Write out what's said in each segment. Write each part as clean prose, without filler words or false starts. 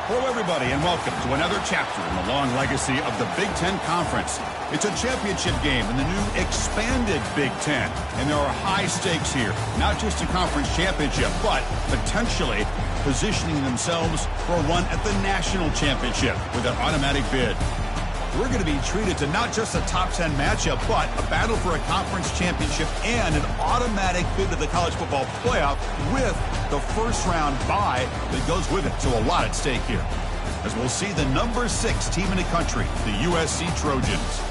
Hello, everybody, and welcome to another chapter in the long legacy of the Big Ten Conference. It's a championship game in the new expanded Big Ten, and there are high stakes here. Not just a conference championship, but potentially positioning themselves for a run at the national championship with an automatic bid. We're going to be treated to not just a top 10 matchup, but a battle for a conference championship and an automatic bid to the college football playoff with the first round bye that goes with it. So a lot at stake here. As we'll see the number 6 team in the country, the USC Trojans,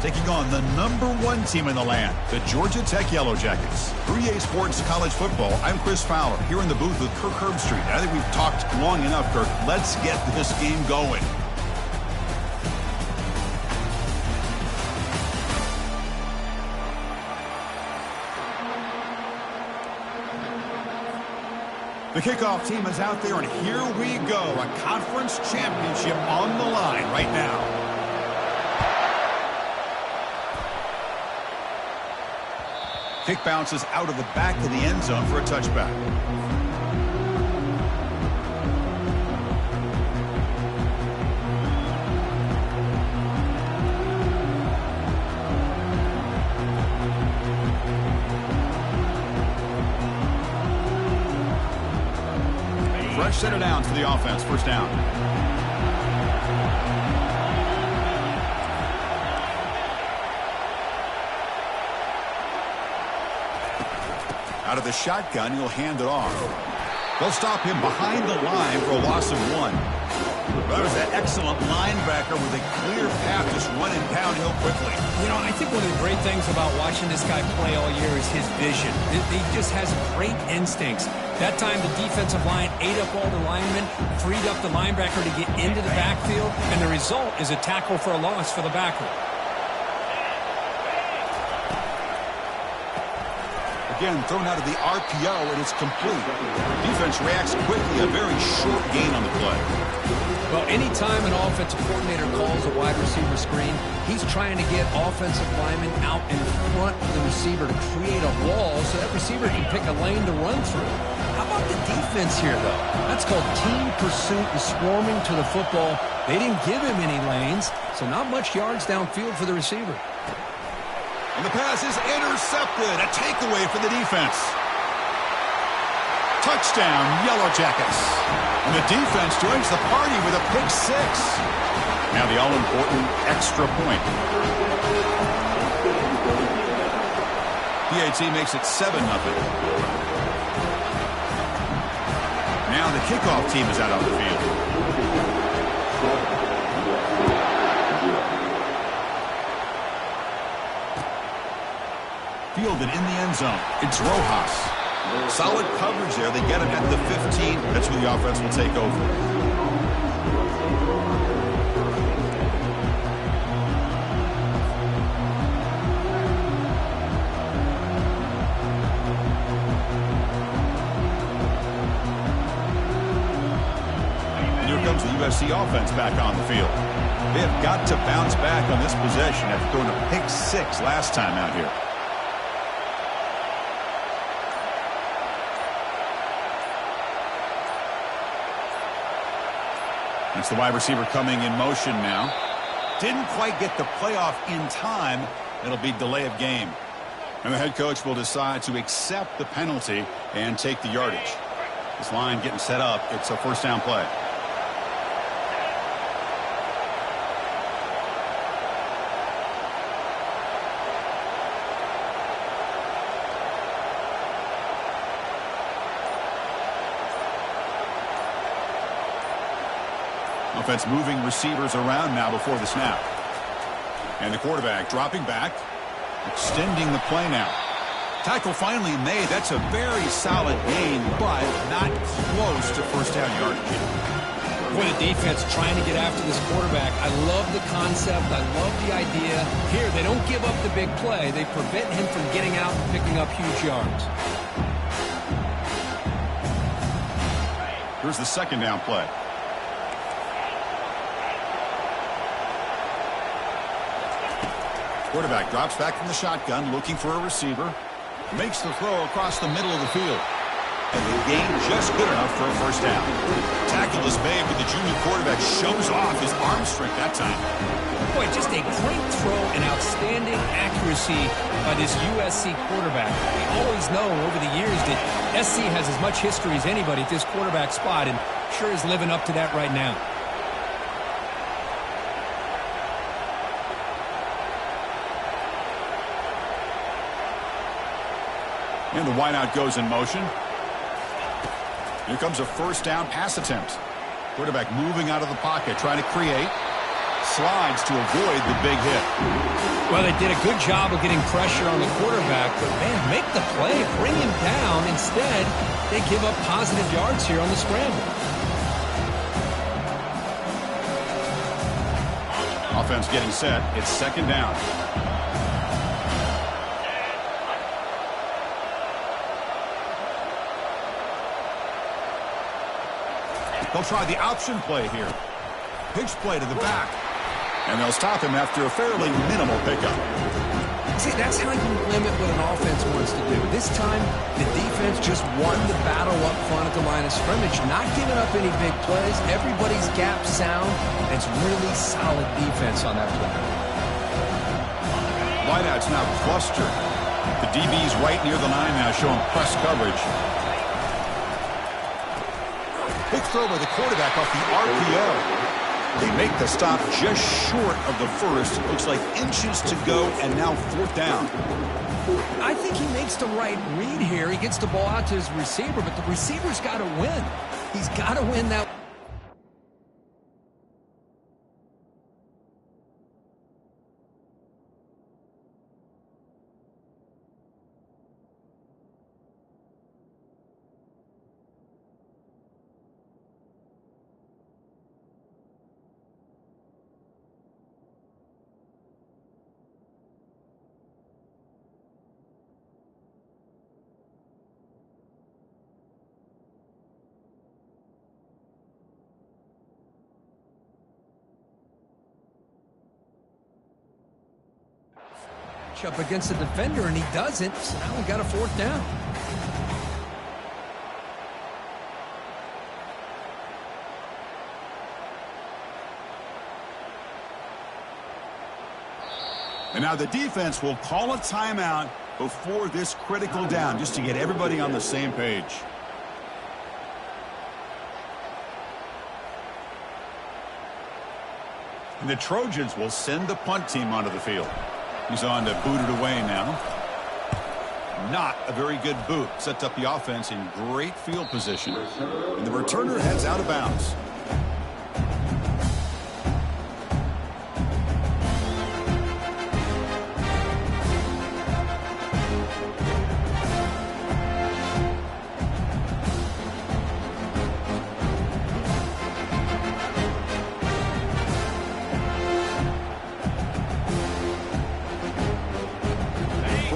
taking on the number 1 team in the land, the Georgia Tech Yellow Jackets. 3A Sports College Football, I'm Chris Fowler, here in the booth with Kirk Herbstreit. I think we've talked long enough, Kirk. Let's get this game going. The kickoff team is out there, and here we go. A conference championship on the line right now. Kick bounces out of the back of the end zone for a touchback. Fresh set of downs for the offense. First down. Out of the shotgun, he'll hand it off. They'll stop him behind the line for a loss of 1. That was an excellent linebacker with a clear path just running downhill quickly. You know, I think one of the great things about watching this guy play all year is his vision. He just has great instincts. That time the defensive line ate up all the linemen, freed up the linebacker to get into the backfield, and the result is a tackle for a loss for the backer. Again, thrown out of the RPO, and it's complete. Defense reacts quickly, a very short gain on the play. Well, anytime an offensive coordinator calls a wide receiver screen, he's trying to get offensive linemen out in front of the receiver to create a wall so that receiver can pick a lane to run through. How about the defense here, though? That's called team pursuit and swarming to the football. They didn't give him any lanes, so not much yards downfield for the receiver. And the pass is intercepted. A takeaway for the defense. Touchdown, Yellow Jackets. And the defense joins the party with a pick 6. Now the all-important extra point. PAT makes it 7-0. Now the kickoff team is out on the field. Fielded in the end zone. It's Rojas. Solid coverage there. They get him at the 15. That's where the offense will take over. And here comes the USC offense back on the field. They have got to bounce back on this possession after throwing a pick 6 last time out here. It's the wide receiver coming in motion now. Didn't quite get the playoff in time. It'll be delay of game. And the head coach will decide to accept the penalty and take the yardage. This line getting set up. It's a first down play. Offense moving receivers around now before the snap. And the quarterback dropping back, extending the play now. Tackle finally made. That's a very solid gain, but not close to first down yardage. For the defense trying to get after this quarterback, I love the concept. I love the idea. Here, they don't give up the big play. They prevent him from getting out and picking up huge yards. Here's the second down play. Quarterback drops back from the shotgun, looking for a receiver. Makes the throw across the middle of the field. And the gain just good enough for a first down. Tackle is made, but the junior quarterback shows off his arm strength that time. Boy, just a great throw and outstanding accuracy by this USC quarterback. We always know over the years that SC has as much history as anybody at this quarterback spot, and sure is living up to that right now. And the wideout goes in motion. Here comes a first down pass attempt. Quarterback moving out of the pocket, trying to create. Slides to avoid the big hit. Well, they did a good job of getting pressure on the quarterback, but man, make the play, bring him down. Instead, they give up positive yards here on the scramble. Offense getting set. It's second down. They'll try the option play here. Pitch play to the back. And they'll stop him after a fairly minimal pickup. See, that's how you limit what an offense wants to do. This time, the defense just won the battle up front at the line of scrimmage, not giving up any big plays. Everybody's gap sound. It's really solid defense on that play. Wideout's now clustered. The DB's right near the line now, showing press coverage. Big throw by the quarterback off the RPO. They make the stop just short of the first. Looks like inches to go, and now fourth down. I think he makes the right read here. He gets the ball out to his receiver, but the receiver's got to win. He's got to win that. Up against the defender, and he doesn't. So now we got a fourth down. And now the defense will call a timeout before this critical down, just to get everybody on the same page. And the Trojans will send the punt team onto the field. He's on to boot it away now. Not a very good boot. Sets up the offense in great field position. And the returner heads out of bounds.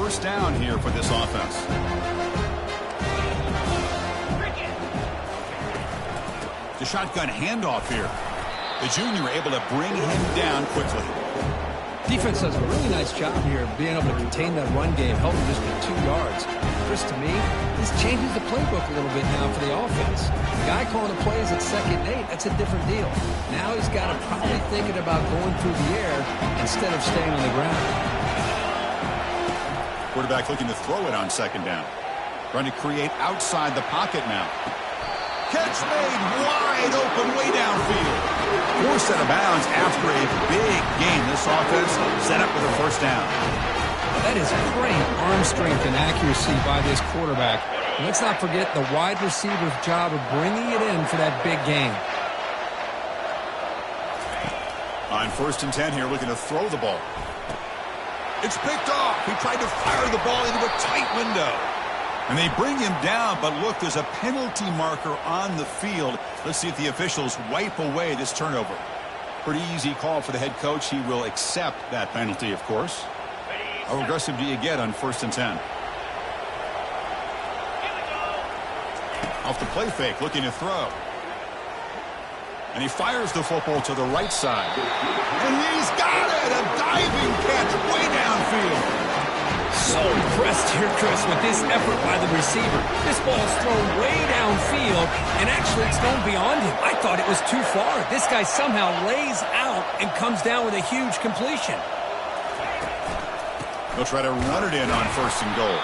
First down here for this offense. The shotgun handoff here. The junior able to bring him down quickly. Defense does a really nice job here of being able to contain that run game, helping just get 2 yards. Chris, to me, this changes the playbook a little bit now for the offense. The guy calling the plays at 2nd and 8, that's a different deal. Now he's got to probably thinking about going through the air instead of staying on the ground. Quarterback looking to throw it on 2nd down. Trying to create outside the pocket now. Catch made wide open way downfield. Forced out of bounds after a big gain. This offense set up with a first down. That is great arm strength and accuracy by this quarterback. And let's not forget the wide receiver's job of bringing it in for that big gain. On 1st and 10 here, looking to throw the ball. It's picked off. He tried to fire the ball into a tight window. And they bring him down, but look, there's a penalty marker on the field. Let's see if the officials wipe away this turnover. Pretty easy call for the head coach. He will accept that penalty, of course. How aggressive do you get on 1st and 10? Off the play fake, looking to throw. And he fires the football to the right side. And he's got it! A diving catch way downfield. So impressed here, Chris, with this effort by the receiver. This ball's thrown way downfield, and actually it's thrown beyond him. I thought it was too far. This guy somehow lays out and comes down with a huge completion. They'll try to run it in on 1st and goal.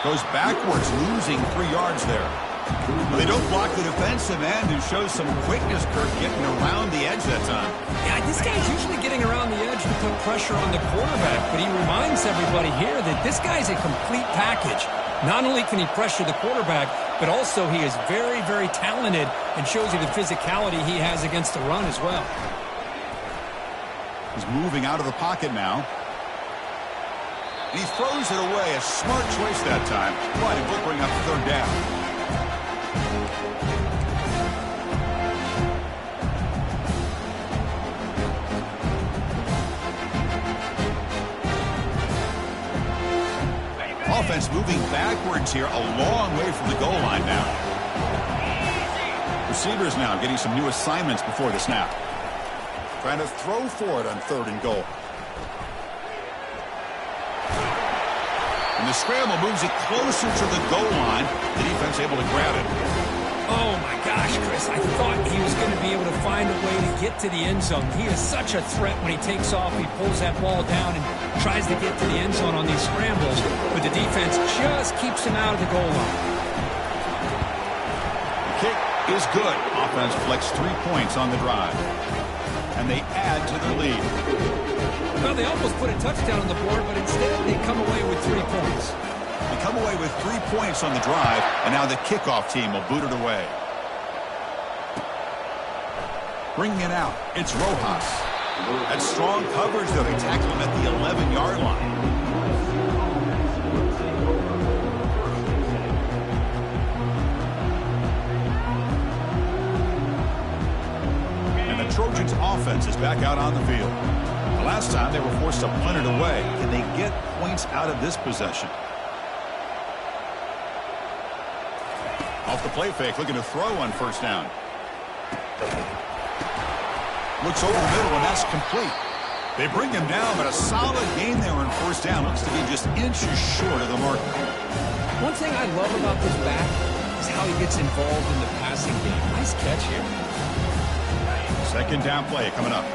Goes backwards, losing 3 yards there. Well, they don't block the defensive end, who shows some quickness, Kirk, getting around the edge that time. Yeah, this guy's usually getting around the edge to put pressure on the quarterback, but he reminds everybody here that this guy's a complete package. Not only can he pressure the quarterback, but also he is very, very talented and shows you the physicality he has against the run as well. He's moving out of the pocket now. And he throws it away. A smart choice that time, but it will bring up 3rd down. Offense moving backwards here, a long way from the goal line now. Receivers now getting some new assignments before the snap. Trying to throw for it on 3rd and goal. And the scramble moves it closer to the goal line. The defense able to grab it. Oh, my gosh, Chris. I thought he was going to be able to find a way to get to the end zone. He is such a threat when he takes off. He pulls that ball down and tries to get to the end zone on these scrambles. But the defense just keeps him out of the goal line. The kick is good. Offense flex 3 points on the drive. And they add to their lead. Well, they almost put a touchdown on the board, but instead they come away with 3 points. They come away with 3 points on the drive, and now the kickoff team will boot it away. Bringing it out, it's Rojas. That's strong coverage, though. They tackle him at the 11-yard line. And the Trojans' offense is back out on the field. The last time they were forced to punt it away. Can they get points out of this possession? Off the play fake, looking to throw on 1st down. Looks over the middle, and that's complete. They bring him down, but a solid gain there on 1st down. Looks to be just inches short of the mark. One thing I love about this back is how he gets involved in the passing game. Nice catch here. 2nd down play coming up.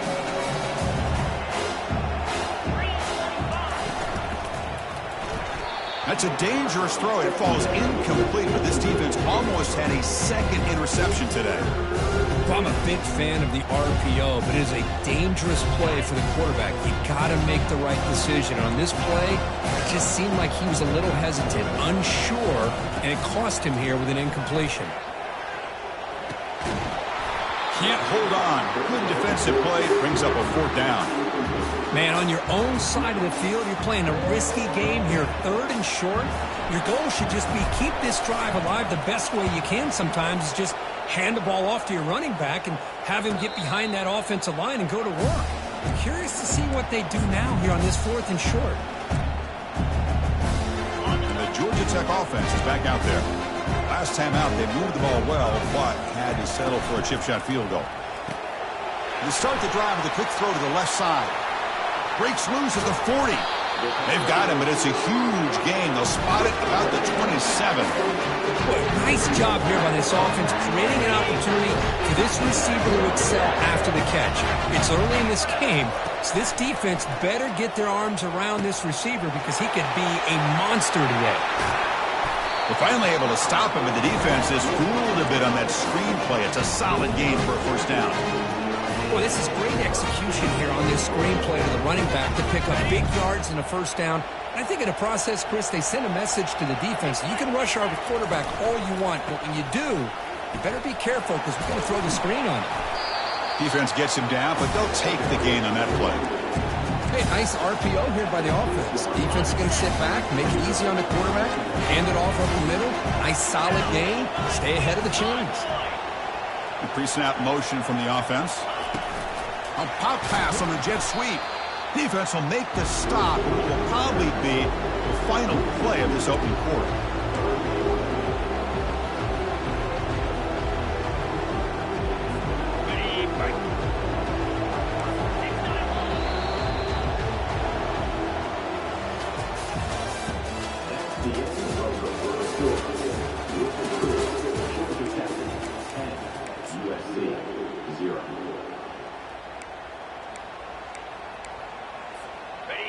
That's a dangerous throw. It falls incomplete, but this defense almost had a 2nd interception today. Well, I'm a big fan of the RPO, but it is a dangerous play for the quarterback. You got to make the right decision. On this play, it just seemed like he was a little hesitant, unsure, and it cost him here with an incompletion. Can't hold on. Good defensive play. Brings up a 4th down. Man, on your own side of the field, you're playing a risky game here, 3rd and short. Your goal should just be keep this drive alive the best way you can sometimes is just hand the ball off to your running back and have him get behind that offensive line and go to work. I'm curious to see what they do now here on this 4th and short. And the Georgia Tech offense is back out there. Last time out, they moved the ball well, but had to settle for a chip shot field goal. They start the drive with a quick throw to the left side. Breaks loose at the 40. They've got him, but it's a huge gain. They'll spot it about the 27. Boy, nice job here by this offense, creating an opportunity for this receiver to excel after the catch. It's early in this game, so this defense better get their arms around this receiver because he could be a monster today. They're finally able to stop him, but the defense is fooled a bit on that screen play. It's a solid gain for a 1st down. Well, this is great execution here on this screen play to the running back to pick up big yards and a 1st down. I think in the process, Chris, they send a message to the defense. You can rush our quarterback all you want, but when you do, you better be careful because we're going to throw the screen on him. Defense gets him down, but they'll take the gain on that play. Hey, nice RPO here by the offense. Defense is going to sit back, make it easy on the quarterback, hand it off up the middle. Nice solid gain. Stay ahead of the chains. The pre-snap motion from the offense. A pop pass on the jet sweep. Defense will make the stop, and what will probably be the final play of this opening quarter.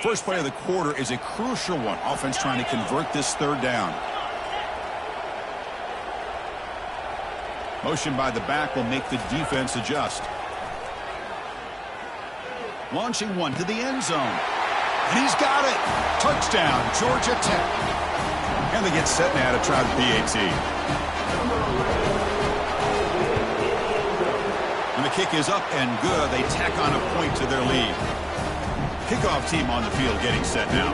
First play of the quarter is a crucial one. Offense trying to convert this third down. Motion by the back will make the defense adjust. Launching one to the end zone. And he's got it. Touchdown, Georgia Tech. And they get set now to try the PAT. And the kick is up and good. They tack on a point to their lead. Kickoff team on the field getting set now.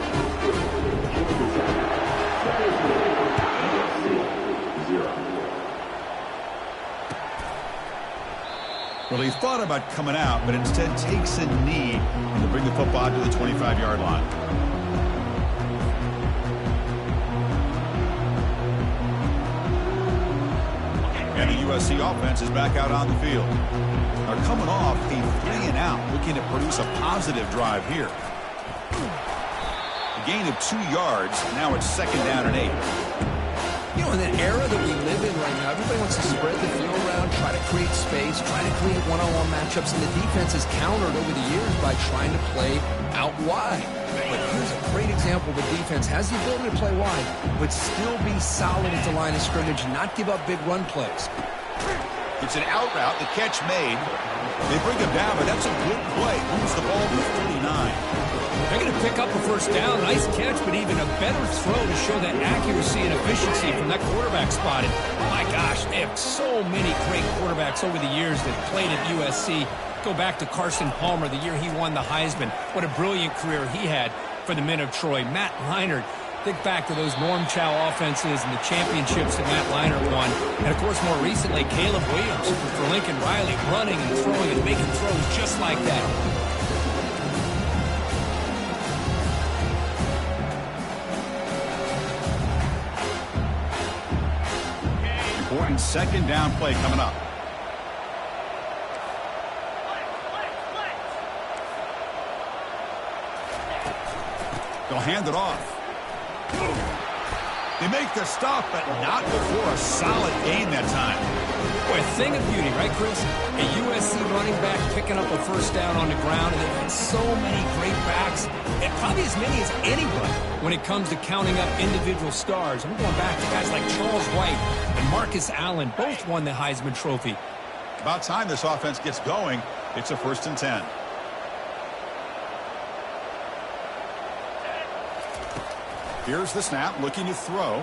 Well, he thought about coming out, but instead takes a knee to bring the football to the 25-yard line. And the USC offense is back out on the field. They're coming off a 3-and-out, looking to produce a positive drive here. A gain of 2 yards. Now it's 2nd down and 8. You know, in the era that we live in right now, everybody wants to spread the field around, try to create space, try to create one-on-one matchups, and the defense has countered over the years by trying to play out wide. But here's a great example. The defense has the ability to play wide, but still be solid at the line of scrimmage, not give up big run plays. It's an out route. The catch made. They bring him down, but that's a good play. Moves the ball to 39. They're going to pick up a first down. Nice catch, but even a better throw to show that accuracy and efficiency from that quarterback spot. And, oh, my gosh, they have so many great quarterbacks over the years that played at USC. Go back to Carson Palmer, the year he won the Heisman. What a brilliant career he had for the men of Troy. Matt Leinart. Think back to those Norm Chow offenses and the championships that Matt Leinart won. And, of course, more recently, Caleb Williams for Lincoln Riley, running and throwing and making throws just like that. Important 2nd down play coming up. They'll hand it off. They make the stop, but not before a solid gain that time. Boy, a thing of beauty, right, Chris? A USC running back picking up a first down on the ground, and they've had so many great backs, and probably as many as anybody when it comes to counting up individual stars. I'm going back to guys like Charles White and Marcus Allen. Both won the Heisman Trophy. About time this offense gets going. It's a 1st and 10. Here's the snap, looking to throw.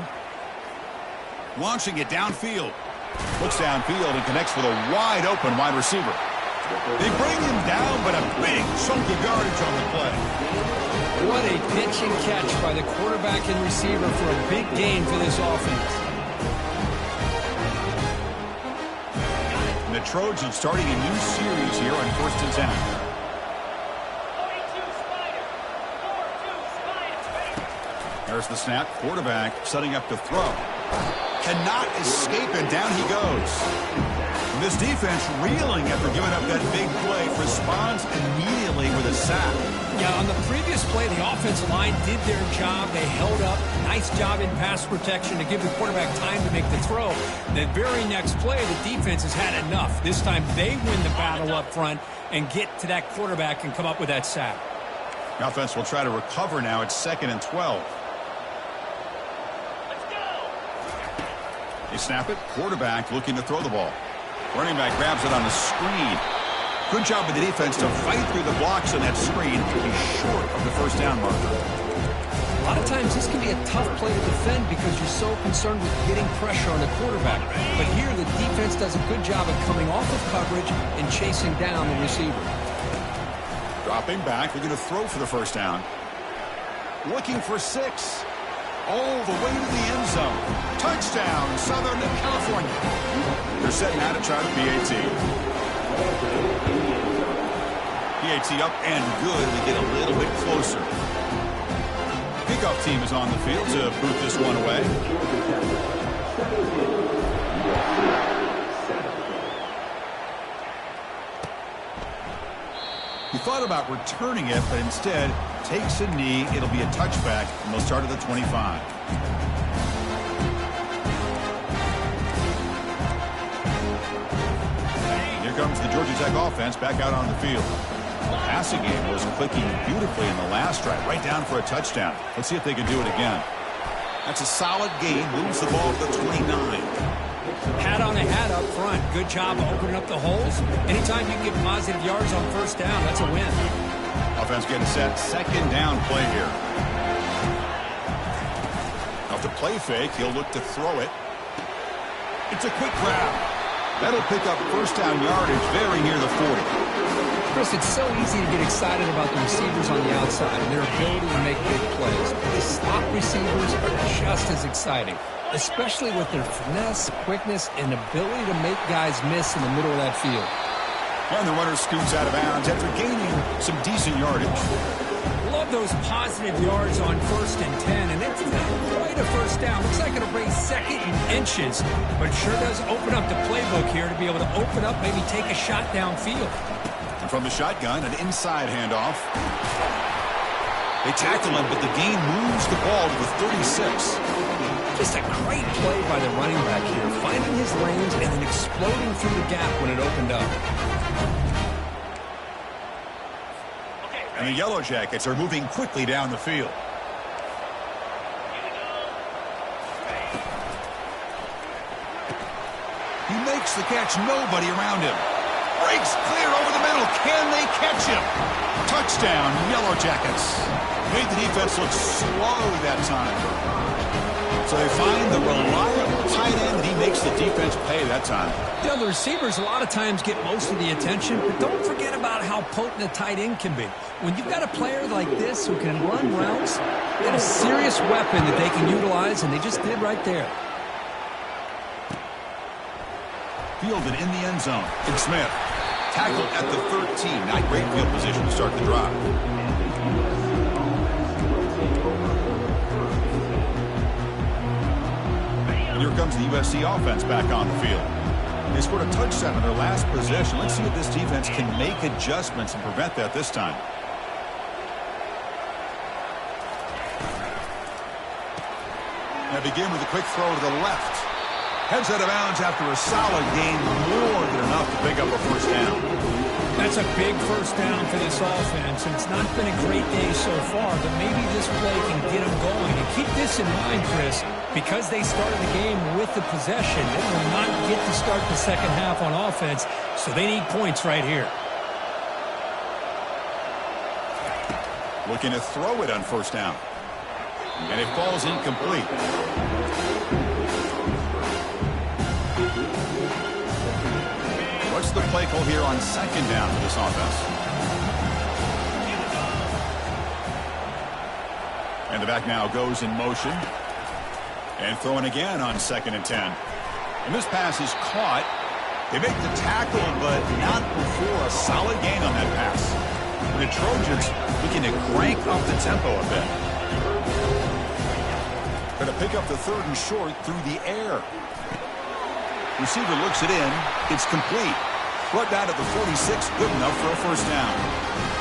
Launching it downfield. Looks downfield and connects with a wide-open wide receiver. They bring him down, but a big chunk of yardage on the play. What a pitch and catch by the quarterback and receiver for a big gain for this offense. And the Trojans starting a new series here on 1st and 10. There's the snap. Quarterback setting up to throw. Cannot escape, and down he goes. And this defense reeling after giving up that big play. Responds immediately with a sack. Yeah, on the previous play, the offensive line did their job. They held up. Nice job in pass protection to give the quarterback time to make the throw. The very next play, the defense has had enough. This time they win the battle up front and get to that quarterback and come up with that sack. The offense will try to recover now. It's 2nd and 12. They snap it. Quarterback looking to throw the ball. Running back grabs it on the screen. Good job by the defense to fight through the blocks on that screen. He's short of the first down marker. A lot of times this can be a tough play to defend because you're so concerned with getting pressure on the quarterback. But here the defense does a good job of coming off of coverage and chasing down the receiver. Dropping back. They're going to throw for the first down. Looking for 6. All the way to the end zone. Touchdown, Southern California. They're setting out to try the PAT. PAT up and good. They get a little bit closer. Kickoff team is on the field to boot this one away. He thought about returning it, but instead takes a knee. It'll be a touchback, and they'll start at the 25. Here comes the Georgia Tech offense back out on the field. The passing game was clicking beautifully in the last drive, right down for a touchdown. Let's see if they can do it again. That's a solid gain. Moves the ball to the 29. Hat on a hat up front. Good job of opening up the holes. Anytime you can get positive yards on first down, that's a win. Offense getting set. Second down play here. Off the play fake, he'll look to throw it. It's a quick grab. That'll pick up first down yardage very near the 40. Chris, it's so easy to get excited about the receivers on the outside and their ability to make big plays. The slot receivers are just as exciting, especially with their finesse, quickness, and ability to make guys miss in the middle of that field. And the runner scoots out of bounds after gaining some decent yardage. Love those positive yards on 1st and 10, and it's not quite a first down. Looks like it'll bring second and inches, but it sure does open up the playbook here to be able to open up, maybe take a shot downfield. And from the shotgun, an inside handoff. They tackle him, but the gain moves the ball to the 36. Just a great play by the running back here, finding his lanes and then exploding through the gap when it opened up. And the Yellow Jackets are moving quickly down the field. He makes the catch, nobody around him. Breaks clear over the middle. Can they catch him? Touchdown, Yellow Jackets. Made the defense look slow that time. So they find the reliable tight end, and he makes the defense pay that time. You know, the receivers a lot of times get most of the attention, but don't forget about how potent a tight end can be. When you've got a player like this who can run routes, they have a serious weapon that they can utilize, and they just did right there. Fielded in the end zone. And Smith tackled at the 13. Not great field position to start the drive. And here comes the USC offense back on the field. They scored a touchdown in their last possession. Let's see if this defense can make adjustments and prevent that this time. They begin with a quick throw to the left. Heads out of bounds after a solid gain, more than enough to pick up a first down. That's a big first down for this offense, and it's not been a great day so far, but maybe this play can get them going. And keep this in mind, Chris, because they started the game with the possession, they will not get to start the second half on offense, so they need points right here. Looking to throw it on first down. And it falls incomplete. What's the play call here on second down for this offense? And the back now goes in motion. And throwing again on 2nd and 10. And this pass is caught. They make the tackle, but not before a solid gain on that pass. And the Trojans looking to crank up the tempo a bit. Going to pick up the 3rd and short through the air. Receiver looks it in. It's complete. Brought down at the 46. Good enough for a first down.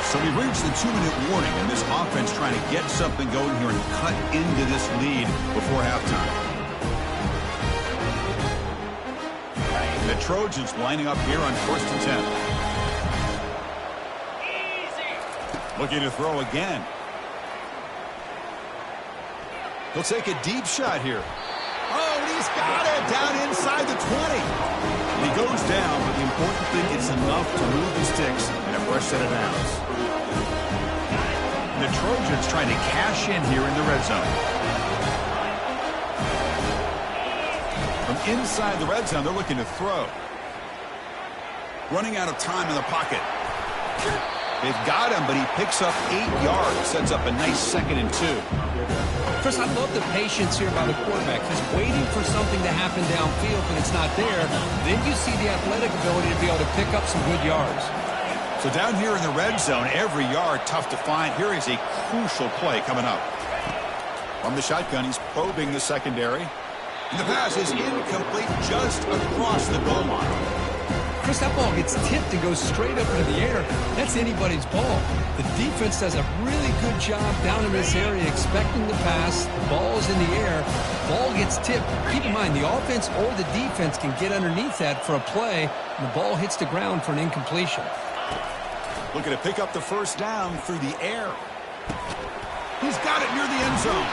So we reached the 2-minute warning, and this offense trying to get something going here and cut into this lead before halftime. The Trojans lining up here on 1st and 10. Looking to throw again. He'll take a deep shot here. Oh, and he's got it down inside the 20. And he goes down, but the important thing is enough to move the sticks and a fresh set of downs. And the Trojans trying to cash in here in the red zone. From inside the red zone, they're looking to throw. Running out of time in the pocket. They've got him, but he picks up 8 yards. Sets up a nice 2nd and 2. Chris, I love the patience here by the quarterback. He's waiting for something to happen downfield, but it's not there. Then you see the athletic ability to be able to pick up some good yards. So down here in the red zone, every yard tough to find. Here is a crucial play coming up. From the shotgun, he's probing the secondary. And the pass is incomplete just across the goal line. Chris, that ball gets tipped and goes straight up into the air. That's anybody's ball. The defense does a really good job down in this area expecting the pass. The ball's in the air. Ball gets tipped. Keep in mind, the offense or the defense can get underneath that for a play, and the ball hits the ground for an incompletion. Looking to pick up the first down through the air. He's got it near the end zone.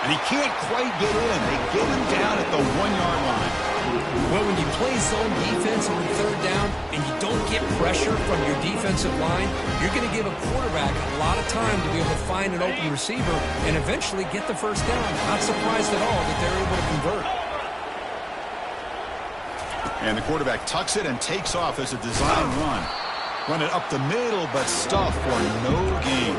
And he can't quite get in. They get him down at the 1-yard line. Well, when you play zone defense on third down and you don't get pressure from your defensive line, you're going to give a quarterback a lot of time to be able to find an open receiver and eventually get the first down. Not surprised at all that they're able to convert. And the quarterback tucks it and takes off as a design run. Run it up the middle, but stuffed for no gain.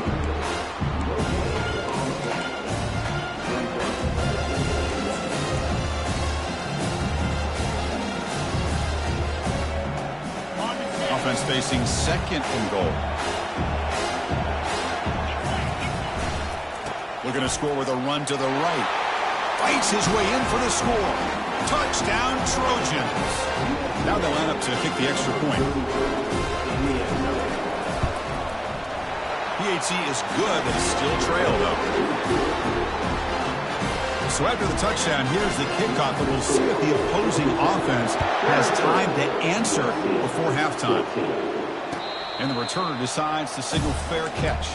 Offense facing second and goal. Looking to score with a run to the right. Fights his way in for the score. Touchdown, Trojans. Now they line up to kick the extra point. PAT is good, but it's still trailed though. So after the touchdown, here's the kickoff, but we'll see if the opposing offense has time to answer before halftime. And the returner decides to signal fair catch.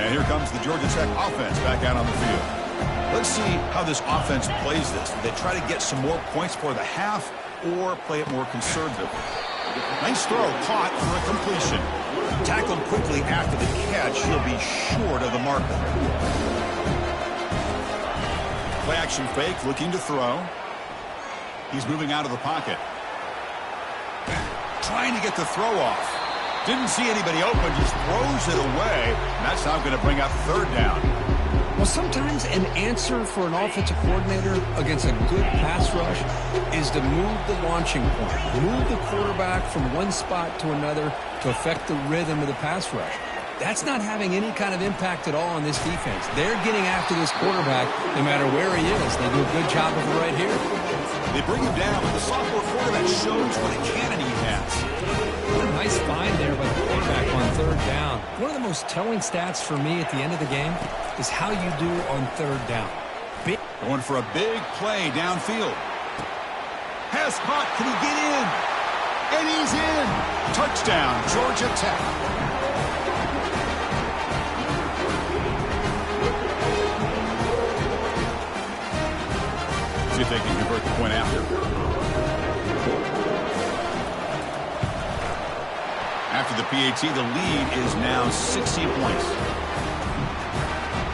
And here comes the Georgia Tech offense back out on the field. Let's see how this offense plays this. They try to get some more points for the half or play it more conservative. Nice throw, caught for a completion. Tackled quickly after the catch. He'll be short of the marker. Play action fake, looking to throw. He's moving out of the pocket. Trying to get the throw off. Didn't see anybody open, just throws it away. And that's now going to bring up third down. Well, sometimes an answer for an offensive coordinator against a good pass rush is to move the launching point, move the quarterback from one spot to another to affect the rhythm of the pass rush. That's not having any kind of impact at all on this defense. They're getting after this quarterback no matter where he is. They do a good job of it right here. They bring him down, but the sophomore quarterback shows what a cannon he has. What a nice find there by the quarterback on third down. One of the most telling stats for me at the end of the game is how you do on third down. Going for a big play downfield. Has caught. Can he get in? And he's in. Touchdown, Georgia Tech. See if they can convert the point after. After the PAT, the lead is now 16 points.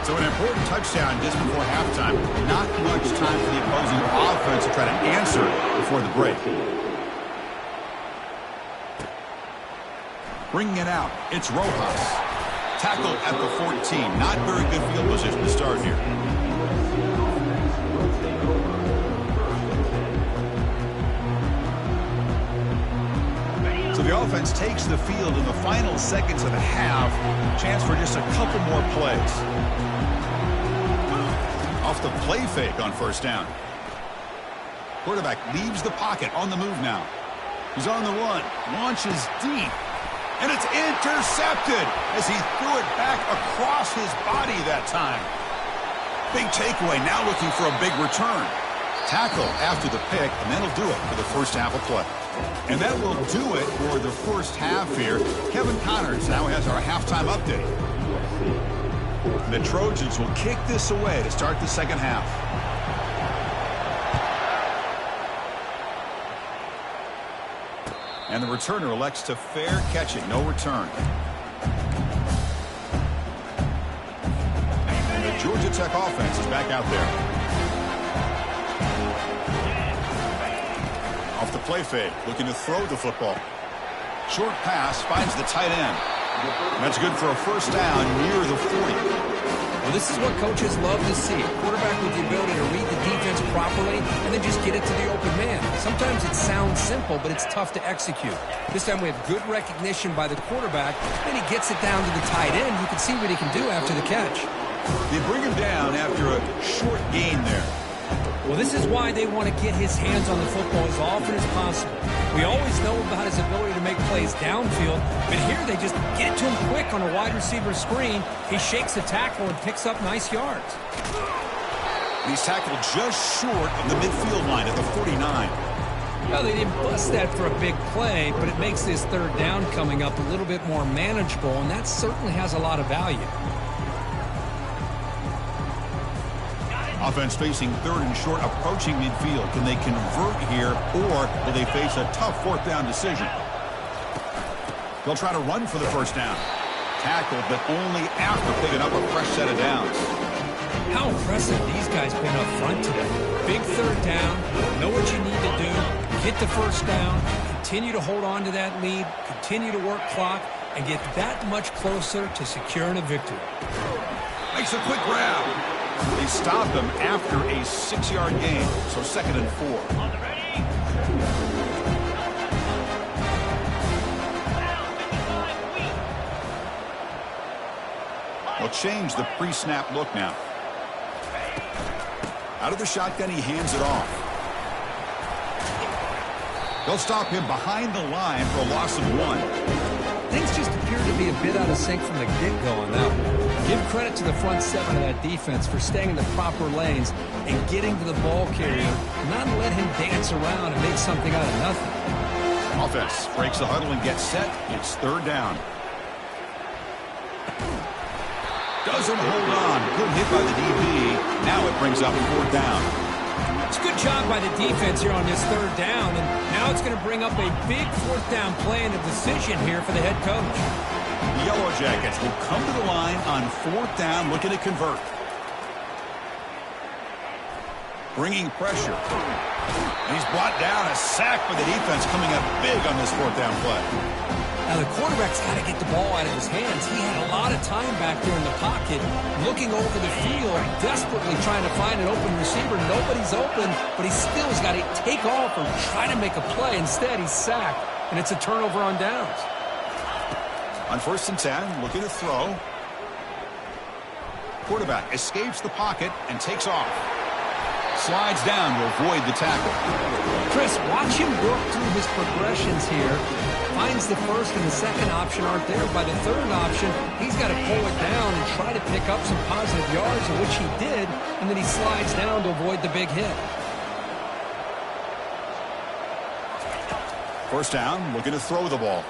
So an important touchdown just before halftime. Not much time for the opposing offense to try to answer before the break. Bringing it out, it's Rojas. Tackled at the 14. Not very good field position to start here. So the offense takes the field in the final seconds of the half. Chance for just a couple more plays. Off the play fake on first down. Quarterback leaves the pocket on the move now. He's on the run. Launches deep. And it's intercepted as he threw it back across his body that time. Big takeaway. Now looking for a big return. Tackle after the pick, and that'll do it for the first half of play. And that will do it for the first half here. Kevin Connors now has our halftime update. The Trojans will kick this away to start the second half. And the returner elects to fair catch it. No return. And the Georgia Tech offense is back out there. Off the play fake, looking to throw the football. Short pass, finds the tight end. And that's good for a first down near the 40. Well, this is what coaches love to see. A quarterback with the ability to read the defense properly and then just get it to the open man. Sometimes it sounds simple, but it's tough to execute. This time we have good recognition by the quarterback, and he gets it down to the tight end. You can see what he can do after the catch. They bring him down after a short gain there. Well, this is why they want to get his hands on the football as often as possible. We always know about his ability to make plays downfield, but here they just get to him quick on a wide receiver screen. He shakes the tackle and picks up nice yards. He's tackled just short of the midfield line at the 49. Well, they didn't bust that for a big play, but it makes this third down coming up a little bit more manageable, and that certainly has a lot of value. Offense facing third and short, approaching midfield. Can they convert here, or will they face a tough fourth down decision? They'll try to run for the first down. Tackled, but only after picking up a fresh set of downs. How impressive these guys been up front today. Big third down, know what you need to do, get the first down, continue to hold on to that lead, continue to work clock, and get that much closer to securing a victory. Makes a quick grab. They stop him after a 6-yard gain, so 2nd and 4. They'll change the pre-snap look now. Out of the shotgun, he hands it off. They'll stop him behind the line for a loss of 1. Things just appear to be a bit out of sync from the get-go on that one. Give credit to the front 7 of that defense for staying in the proper lanes and getting to the ball carrier, not let him dance around and make something out of nothing. Offense breaks the huddle and gets set. It's third down. Doesn't hold on. Good hit by the DB. Now it brings up fourth down. It's a good job by the defense here on this third down, and now it's going to bring up a big fourth down play and a decision here for the head coach. The Yellow Jackets will come to the line on fourth down, looking to convert. Bringing pressure. And he's brought down. A sack for the defense coming up big on this fourth down play. Now the quarterback's got to get the ball out of his hands. He had a lot of time back there in the pocket, looking over the field, desperately trying to find an open receiver. Nobody's open, but he still has got to take off or try to make a play. Instead, he's sacked, and it's a turnover on downs. On 1st and 10, looking to throw. Quarterback escapes the pocket and takes off. Slides down to avoid the tackle. Chris, watch him work through his progressions here. Finds the first and the second option aren't there. By the third option, he's got to pull it down and try to pick up some positive yards, which he did, and then he slides down to avoid the big hit. First down, looking to throw the ball.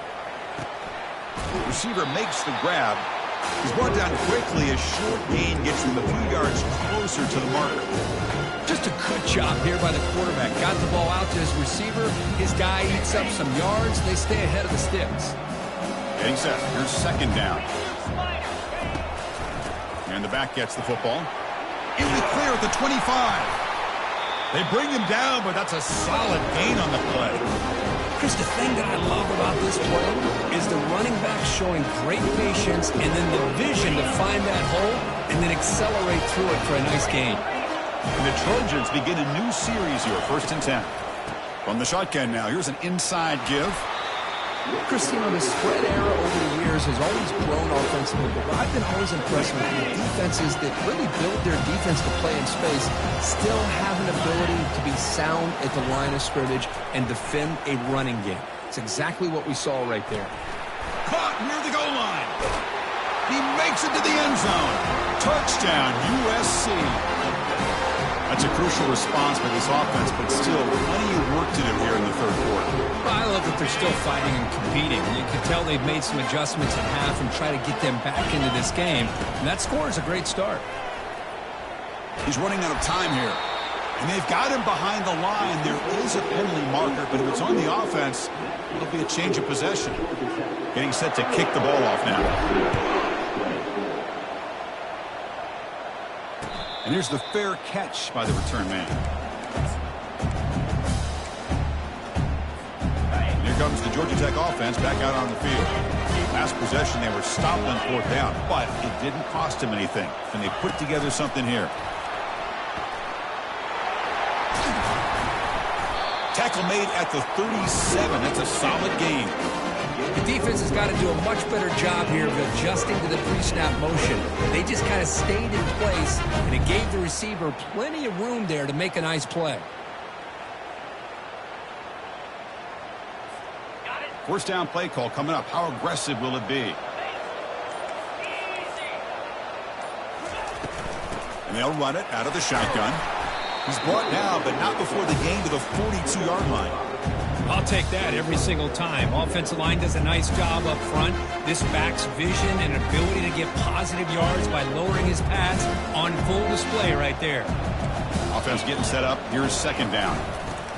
Receiver makes the grab. He's brought down quickly. A short gain gets him a few yards closer to the marker. Just a good job here by the quarterback. Got the ball out to his receiver. His guy eats up some yards. They stay ahead of the sticks. Getting set. Here's second down. And the back gets the football. In the clear at the 25. They bring him down, but that's a solid gain on the play. Chris, the thing that I love about this play is the running back showing great patience and then the vision to find that hole and then accelerate through it for a nice gain. And the Trojans begin a new series here, 1st and 10. From the shotgun now, here's an inside give. Chris, you know, the spread era over the years has always grown offensively, but what I've been always impressed with the defenses that really build their defense to play in space still have an ability to be sound at the line of scrimmage and defend a running game. It's exactly what we saw right there. Caught near the goal line. He makes it to the end zone. Touchdown, USC. That's a crucial response by this offense, but still plenty of work to do here in the third quarter. Well, I love that they're still fighting and competing. You can tell they've made some adjustments at half and try to get them back into this game. And that score is a great start. He's running out of time here. And they've got him behind the line. There is a penalty marker, but if it's on the offense, it'll be a change of possession. Getting set to kick the ball off now. And here's the fair catch by the return man. And here comes the Georgia Tech offense back out on the field. Last possession, they were stopped on fourth down, but it didn't cost them anything. And they put together something here. Tackle made at the 37. That's a solid gain. The defense has got to do a much better job here of adjusting to the pre-snap motion. They just kind of stayed in place, and it gave the receiver plenty of room there to make a nice play. First down play call coming up. How aggressive will it be? And they'll run it out of the shotgun. He's brought down, but not before the gain to the 42-yard line. I'll take that every single time. Offensive line does a nice job up front. This back's vision and ability to get positive yards by lowering his pads on full display right there. Offense getting set up. Here's second down.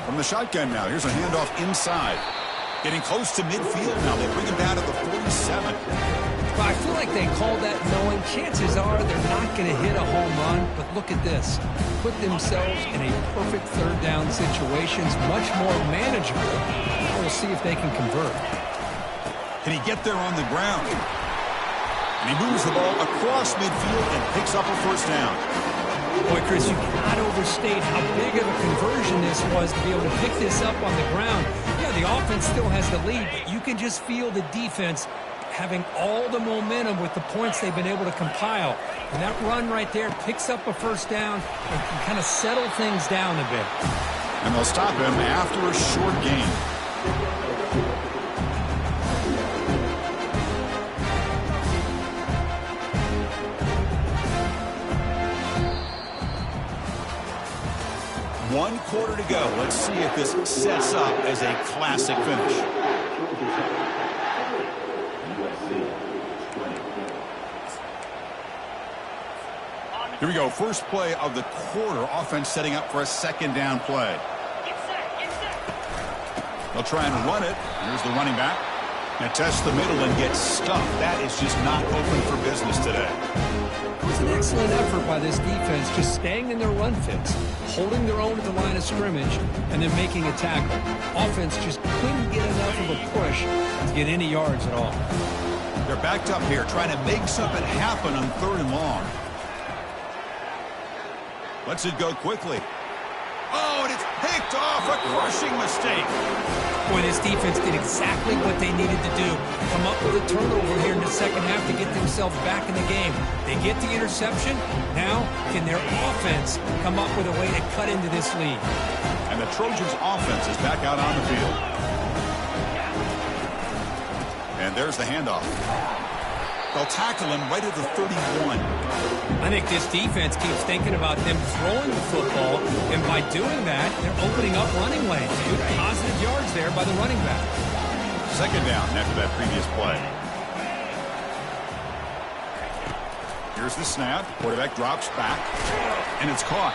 From the shotgun now, here's a handoff inside. Getting close to midfield now. They bring him down to the 47. Well, I feel like they called that knowing chances are they're not going to hit a home run. But look at this. Put themselves in a perfect third down situations, much more manageable. We'll see if they can convert. Can he get there on the ground? And he moves the ball across midfield and picks up a first down. Boy, Chris, you cannot overstate how big of a conversion this was to be able to pick this up on the ground. Yeah, the offense still has the lead, but you can just feel the defense having all the momentum with the points they've been able to compile. And that run right there picks up a first down and can kind of settle things down a bit. And they'll stop him after a short gain. One quarter to go. Let's see if this sets up as a classic finish. Here we go. First play of the quarter. Offense setting up for a second down play. They'll try and run it. Here's the running back. And test the middle and get stuffed. That is just not open for business today. It was an excellent effort by this defense, just staying in their run fits, holding their own at the line of scrimmage, and then making a tackle. Offense just couldn't get enough of a push to get any yards at all. They're backed up here, trying to make something happen on third and long. Lets it go quickly. Oh, and it's picked off. A crushing mistake. Boy, this defense did exactly what they needed to do. Come up with a turnover here in the second half to get themselves back in the game. They get the interception. Now, can their offense come up with a way to cut into this lead? And the Trojans' offense is back out on the field. And there's the handoff. They'll tackle him right at the 31. I think this defense keeps thinking about them throwing the football, and by doing that, they're opening up running lanes. Good positive yards there by the running back. Second down after that previous play. Here's the snap. Quarterback drops back, and it's caught.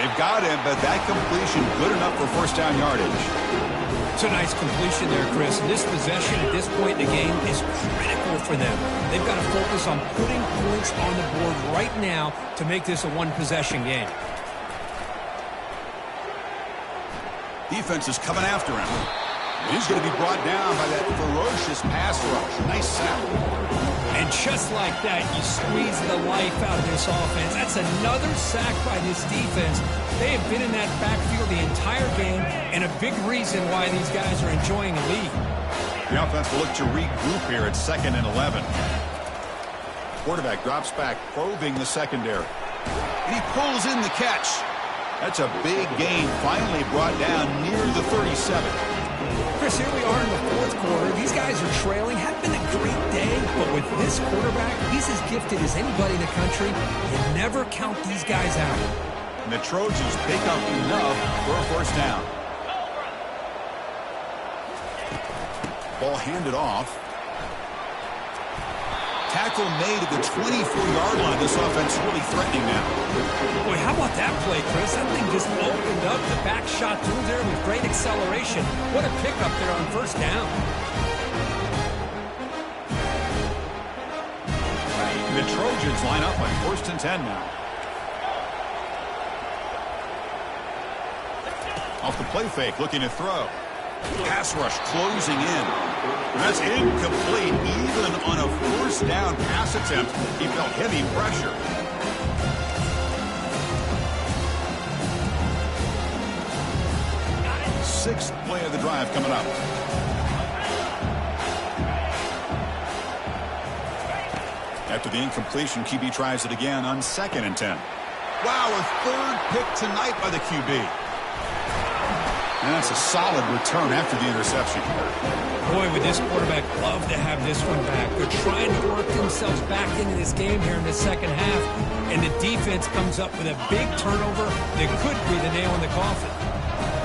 They've got him, but that completion good enough for first down yardage. It's a nice completion there, Chris. This possession at this point in the game is critical for them. They've got to focus on putting points on the board right now to make this a one-possession game. Defense is coming after him. He's going to be brought down by that ferocious pass rush. Nice sack. And just like that, you squeeze the life out of this offense. That's another sack by this defense. They have been in that backfield the entire game, and a big reason why these guys are enjoying a lead. The offense will look to regroup here at 2nd and 11. Quarterback drops back, probing the secondary. And he pulls in the catch. That's a big gain, finally brought down near the 37. Chris, here we are in the fourth quarter. These guys are trailing. Had been a great day, but with this quarterback, he's as gifted as anybody in the country. You never count these guys out. And the Trojans pick up enough for a first down. Ball handed off. Tackle made at the 24-yard line. This offense is really threatening now. Boy, how about that play, Chris? That thing just opened up. The back shot through there with great acceleration. What a pickup there on first down. The Trojans line up on 1st and 10 now. Off the play fake, looking to throw. Pass rush closing in. And that's incomplete. Even on a first down pass attempt, he felt heavy pressure. Sixth play of the drive coming up. After the incompletion, QB tries it again on 2nd and 10. Wow, a third pick tonight by the QB. And that's a solid return after the interception. Boy, would this quarterback love to have this one back. They're trying to work themselves back into this game here in the second half, and the defense comes up with a big turnover that could be the nail in the coffin.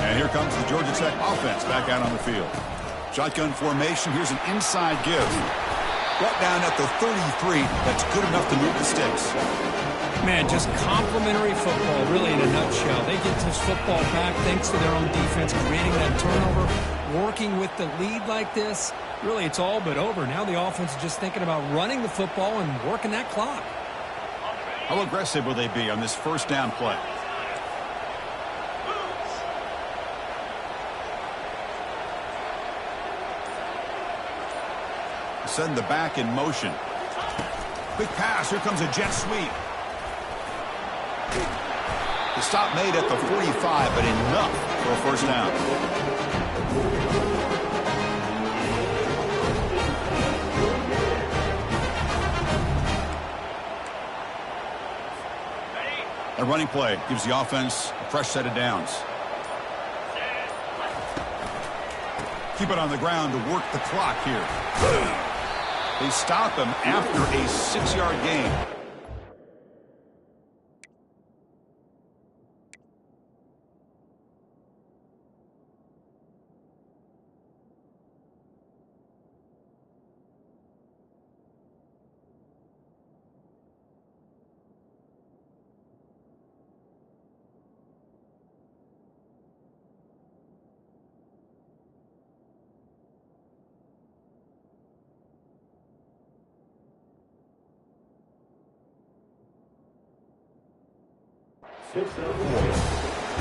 And here comes the Georgia Tech offense back out on the field. Shotgun formation. Here's an inside give. Brought down at the 33. That's good enough to move the sticks. Man, just complimentary football, really, in a nutshell. They get this football back thanks to their own defense, creating that turnover, working with the lead like this. Really, it's all but over. Now the offense is just thinking about running the football and working that clock. How aggressive will they be on this first down play? Send the back in motion. Quick pass. Here comes a jet sweep. The stop made at the 45, but enough for a first down. A running play gives the offense a fresh set of downs. Keep it on the ground to work the clock here. They stop him after a 6-yard gain.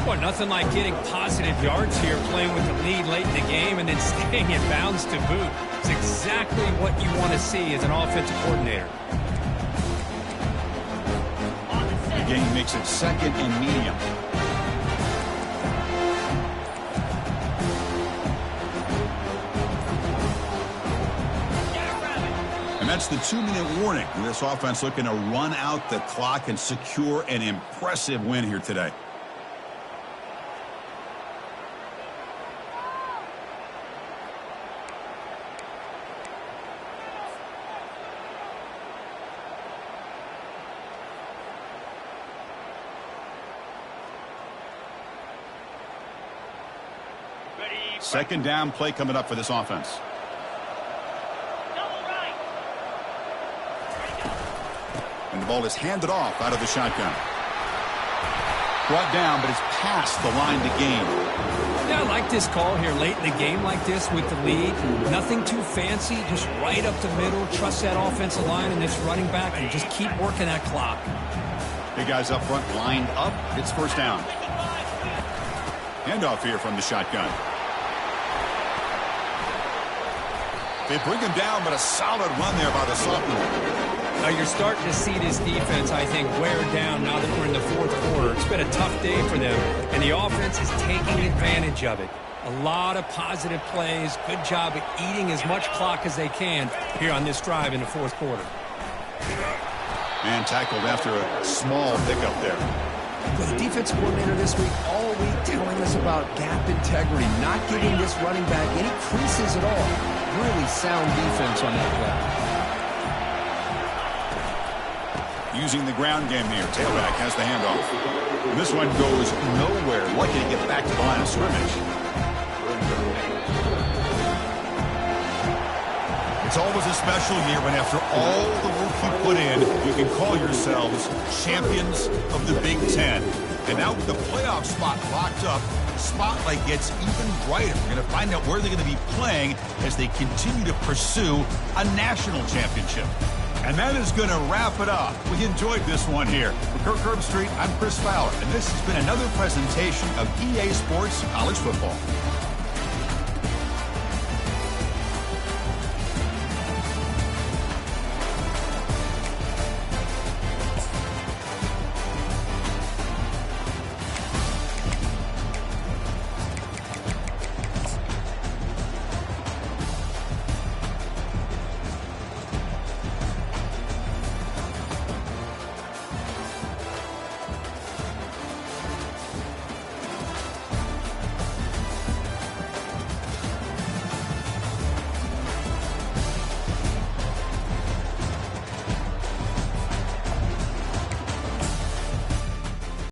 Boy, nothing like getting positive yards here, playing with the lead late in the game, and then staying in bounds to boot. It's exactly what you want to see as an offensive coordinator. The game makes it 2nd and medium. And that's the 2-minute warning. This offense looking to run out the clock and secure an impressive win here today. Second down play coming up for this offense. And the ball is handed off out of the shotgun. Brought down, but it's past the line to gain. Yeah, I like this call here late in the game like this with the lead. Nothing too fancy, just right up the middle. Trust that offensive line and this running back and just keep working that clock. Big guys up front lined up. It's first down. Handoff here from the shotgun. They bring him down, but a solid run there by the sophomore. Now you're starting to see this defense, I think, wear down now that we're in the fourth quarter. It's been a tough day for them, and the offense is taking advantage of it. A lot of positive plays. Good job at eating as much clock as they can here on this drive in the fourth quarter. Man tackled after a small pickup there. But the defensive coordinator this week, all week telling us about gap integrity, not giving this running back any creases at all. Really sound defense on that play. Using the ground game here. Tailback has the handoff. And this one goes nowhere. Lucky to get back to the line of scrimmage. It's always a special year when after all the work you put in, you can call yourselves champions of the Big Ten. And now with the playoff spot locked up, the spotlight gets even brighter. We're going to find out where they're going to be playing as they continue to pursue a national championship. And that is going to wrap it up. We enjoyed this one here. For Kirk Herbstreit, I'm Chris Fowler, and this has been another presentation of EA Sports College Football.